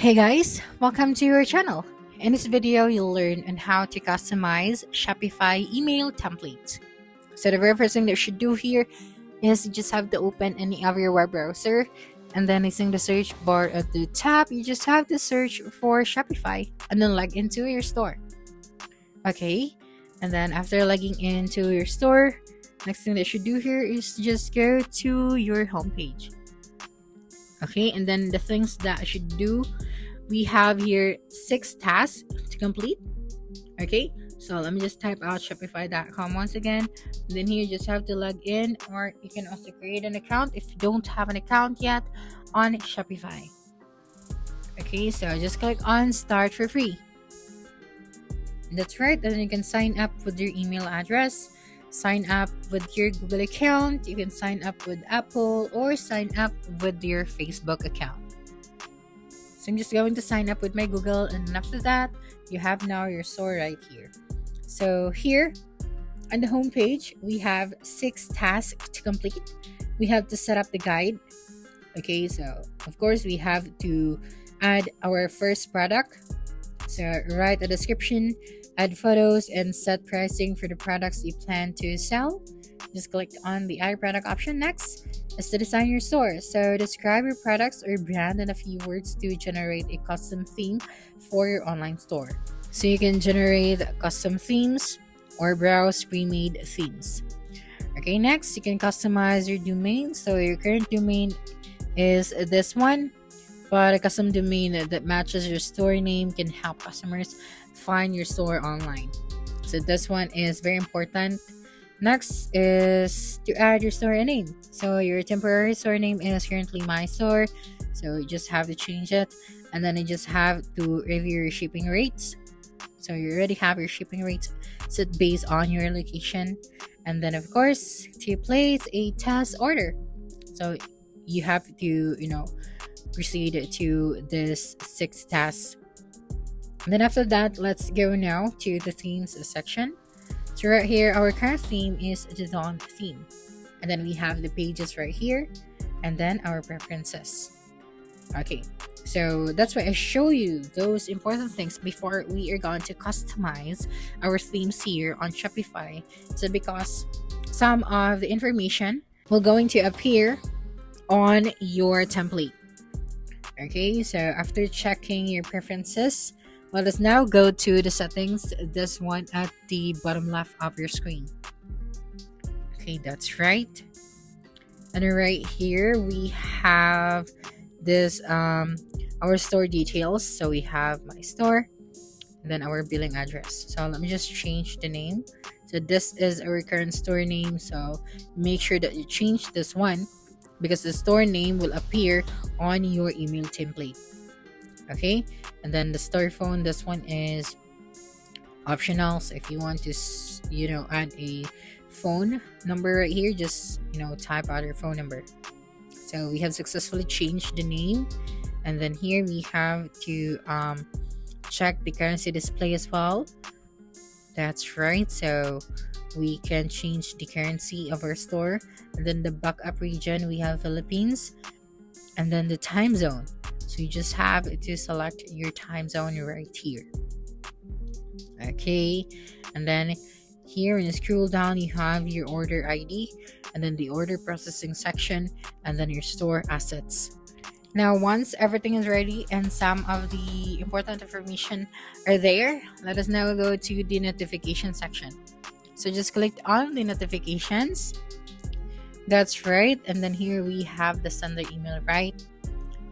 Hey guys, welcome to your channel. In this video, you'll learn on how to customize Shopify email templates. So the very first thing that you should do here is you just have to open any of your web browser, and then using the search bar at the top, you just have to search for Shopify and then log into your store. Okay, and then after logging into your store, next thing that you should do here is just go to your homepage. Okay, and then the things that I should do, we have here 6 tasks to complete. Okay, so let me just type out shopify.com once again. And then here you just have to log in, or you can also create an account if you don't have an account yet on Shopify. Okay, so just click on start for free. That's right, and then you can sign up with your email address, sign up with your Google account, you can sign up with Apple, or sign up with your Facebook account. So I'm just going to sign up with my Google, and after that, you have now your store right here. So here on the home page, we have 6 tasks to complete. We have to set up the guide. Okay, so of course we have to add our first product. So write a description, add photos, and set pricing for the products you plan to sell. Just click on the add product option. Next is to design your store. So describe your products or brand in a few words to generate a custom theme for your online store. So you can generate custom themes or browse pre-made themes. Okay, next you can customize your domain. So your current domain is this one, but a custom domain that matches your store name can help customers find your store online. So this one is very important. Next is to add your store name. So your temporary store name is currently my store, so you just have to change it, and then you just have to review your shipping rates. So you already have your shipping rates set based on your location, and then of course to place a test order. So you have to proceed to this 6 tasks. And then after that, let's go now to the themes section. So right here, our current theme is the Dawn theme. And then we have the pages right here, and then our preferences. Okay, so that's why I show you those important things before we are going to customize our themes here on Shopify. So because some of the information will going to appear on your template. Okay, so after checking your preferences, let us now go to the settings, this one at the bottom left of your screen. Okay, that's right. And right here we have this our store details. So we have my store and then our billing address. So let me just change the name. So this is our current store name, so make sure that you change this one because the store name will appear on your email template. Okay, and then the store phone, this one is optional. So if you want to add a phone number right here, just type out your phone number. So we have successfully changed the name, and then here we have to check the currency display as well. That's right, so we can change the currency of our store. And then the backup region, we have Philippines, and then the time zone. So you just have to select your time zone right here. Okay, and then here when you scroll down, you have your order ID, and then the order processing section, and then your store assets. Now, once everything is ready and some of the important information are there, let us now go to the notification section. So just click on the notifications. That's right, and then here we have the sender email, right?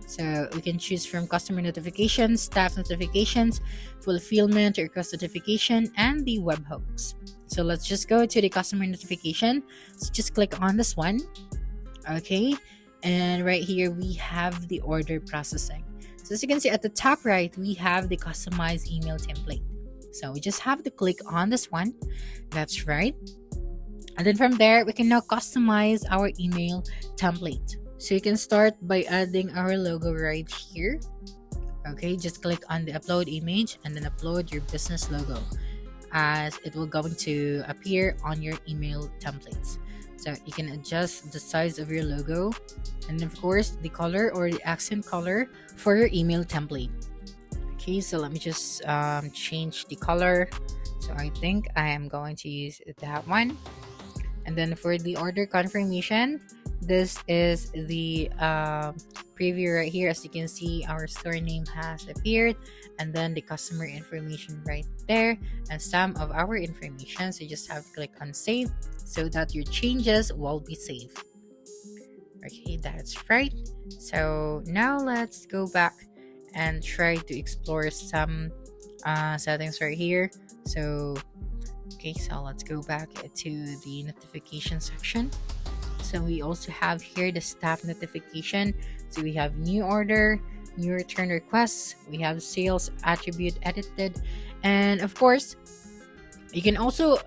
So we can choose from customer notifications, staff notifications, fulfillment, request notification, and the webhooks. So let's just go to the customer notification. So just click on this one. Okay, and right here we have the order processing. So as you can see at the top right, we have the customized email template. So we just have to click on this one. That's right. And then from there, we can now customize our email template. So you can start by adding our logo right here. Okay, just click on the upload image and then upload your business logo, as it will going to appear on your email templates. So you can adjust the size of your logo, and of course the color or the accent color for your email template. Okay, so let me just change the color. So I think I am going to use that one. And then for the order confirmation, this is the preview right here. As you can see, our store name has appeared, and then the customer information right there, and some of our information. So you just have to click on save so that your changes will be saved. Okay, that's right. So now let's go back and try to explore some settings right here. So let's go back to the notification section. So we also have here the staff notification. So we have new order, new return requests, we have sales attribute edited, and of course you can also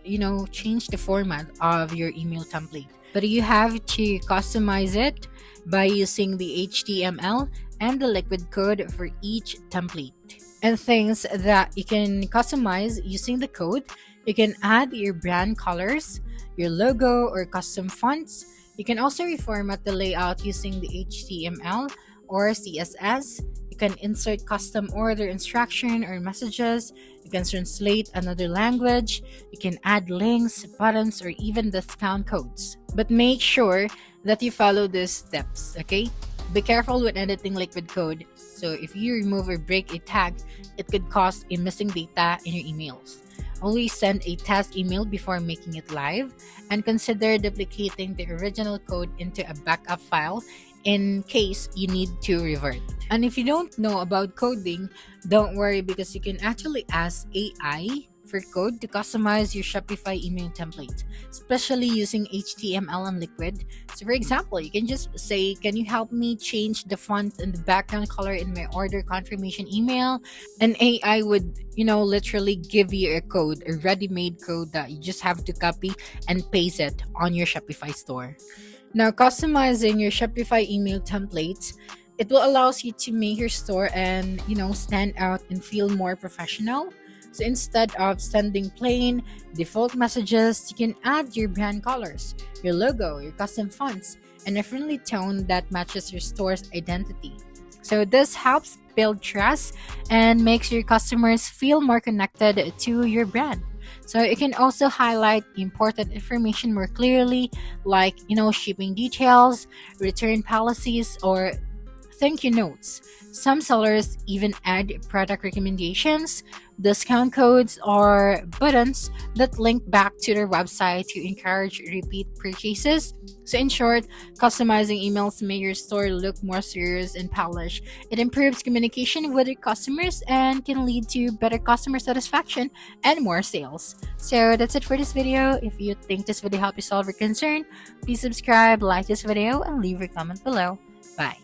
change the format of your email template, but you have to customize it by using the HTML and the liquid code for each template. And things that you can customize using the code: you can add your brand colors, your logo, or custom fonts. You can also reformat the layout using the HTML or CSS. You can insert custom order instruction or messages. You can translate another language. You can add links, buttons, or even discount codes. But make sure that you follow these steps, okay? Be careful when editing liquid code. So if you remove or break a tag, it could cause a missing data in your emails. Always send a test email before making it live, and consider duplicating the original code into a backup file in case you need to revert. And if you don't know about coding, don't worry, because you can actually ask AI for code to customize your Shopify email template, especially using HTML and Liquid. So for example, you can just say, can you help me change the font and the background color in my order confirmation email? And AI would, literally give you a code, a ready-made code that you just have to copy and paste it on your Shopify store. Now, customizing your Shopify email templates, it will allow you to make your store and, stand out and feel more professional. So instead of sending plain default messages, you can add your brand colors, your logo, your custom fonts, and a friendly tone that matches your store's identity. So this helps build trust and makes your customers feel more connected to your brand. So it can also highlight important information more clearly, like shipping details, return policies, or thank you notes. Some sellers even add product recommendations, discount codes, or buttons that link back to their website to encourage repeat purchases. So in short, customizing emails make your store look more serious and polished. It improves communication with your customers and can lead to better customer satisfaction and more sales. So that's it for this video. If you think this video helped you solve your concern, please subscribe, like this video, and leave a comment below. Bye.